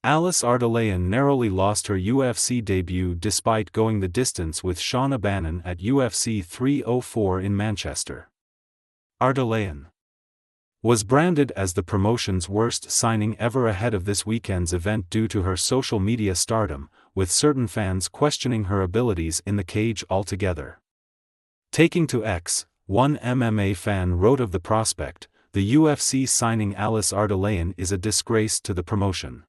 Alice Ardalayan narrowly lost her UFC debut despite going the distance with Shauna Bannon at UFC 304 in Manchester. Ardalayan was branded as the promotion's worst signing ever ahead of this weekend's event due to her social media stardom, with certain fans questioning her abilities in the cage altogether. Taking to X, one MMA fan wrote of the prospect, "The UFC signing Alice Ardalayan is a disgrace to the promotion.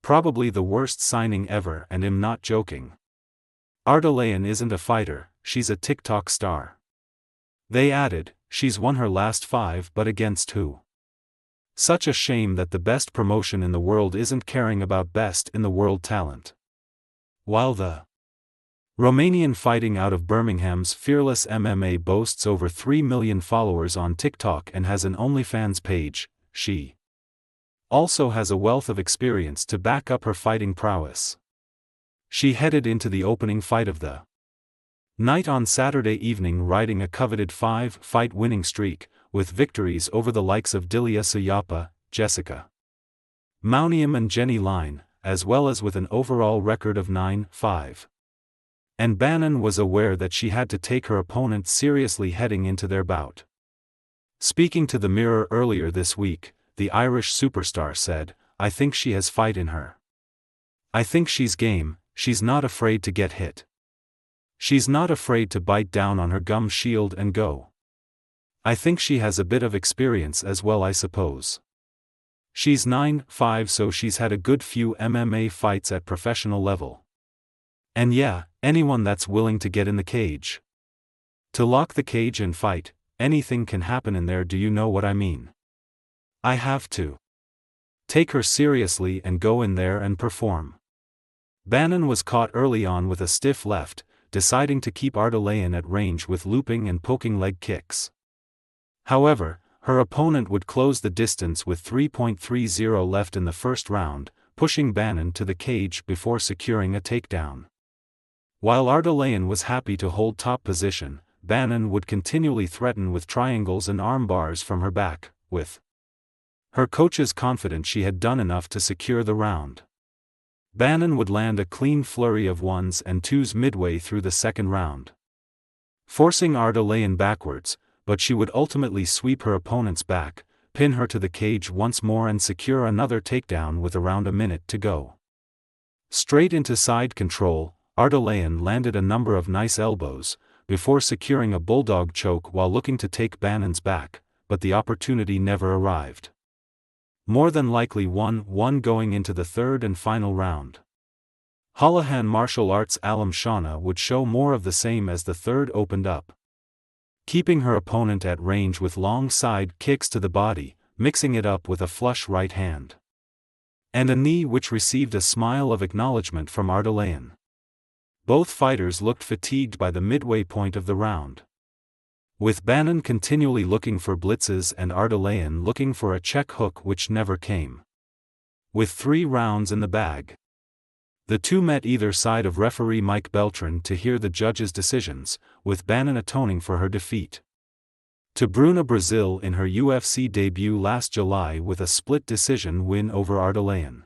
Probably the worst signing ever, and I'm not joking. Ardalayan isn't a fighter, she's a TikTok star." They added, "She's won her last 5, but against who? Such a shame that the best promotion in the world isn't caring about best in the world talent." While the Romanian fighting out of Birmingham's Fearless MMA boasts over 3 million followers on TikTok and has an OnlyFans page, she also has a wealth of experience to back up her fighting prowess. She headed into the opening fight of the night on Saturday evening riding a coveted 5-fight winning streak, with victories over the likes of Dilia Suyapa, Jessica Mauniam and Jenny Line, as well as with an overall record of 9-5. And Bannon was aware that she had to take her opponent seriously heading into their bout. Speaking to the Mirror earlier this week, the Irish superstar said, "I think she has fight in her. I think she's game, she's not afraid to get hit. She's not afraid to bite down on her gum shield and go. I think she has a bit of experience as well, I suppose. She's 9-5, so she's had a good few MMA fights at professional level. And yeah, anyone that's willing to get in the cage. To lock the cage and fight, anything can happen in there, do you know what I mean? I have to take her seriously and go in there and perform." Bannon was caught early on with a stiff left, deciding to keep Ardalayan at range with looping and poking leg kicks. However, her opponent would close the distance with 3.30 left in the first round, pushing Bannon to the cage before securing a takedown. While Ardalayan was happy to hold top position, Bannon would continually threaten with triangles and arm bars from her back, with her coaches confident she had done enough to secure the round. Bannon would land a clean flurry of 1s and 2s midway through the second round, forcing Ardalayan backwards, but she would ultimately sweep her opponent's back, pin her to the cage once more and secure another takedown with around a minute to go. Straight into side control, Ardalayan landed a number of nice elbows, before securing a bulldog choke while looking to take Bannon's back, but the opportunity never arrived. More than likely 1-1 going into the third and final round. Holohan Martial Arts alum Shauna would show more of the same as the third opened up, keeping her opponent at range with long side kicks to the body, mixing it up with a flush right hand and a knee which received a smile of acknowledgement from Ardalayan. Both fighters looked fatigued by the midway point of the round, with Bannon continually looking for blitzes and Ardalayan looking for a check hook which never came. With 3 rounds in the bag, the two met either side of referee Mike Beltran to hear the judge's decisions, with Bannon atoning for her defeat to Bruna Brazil in her UFC debut last July with a split decision win over Ardalayan.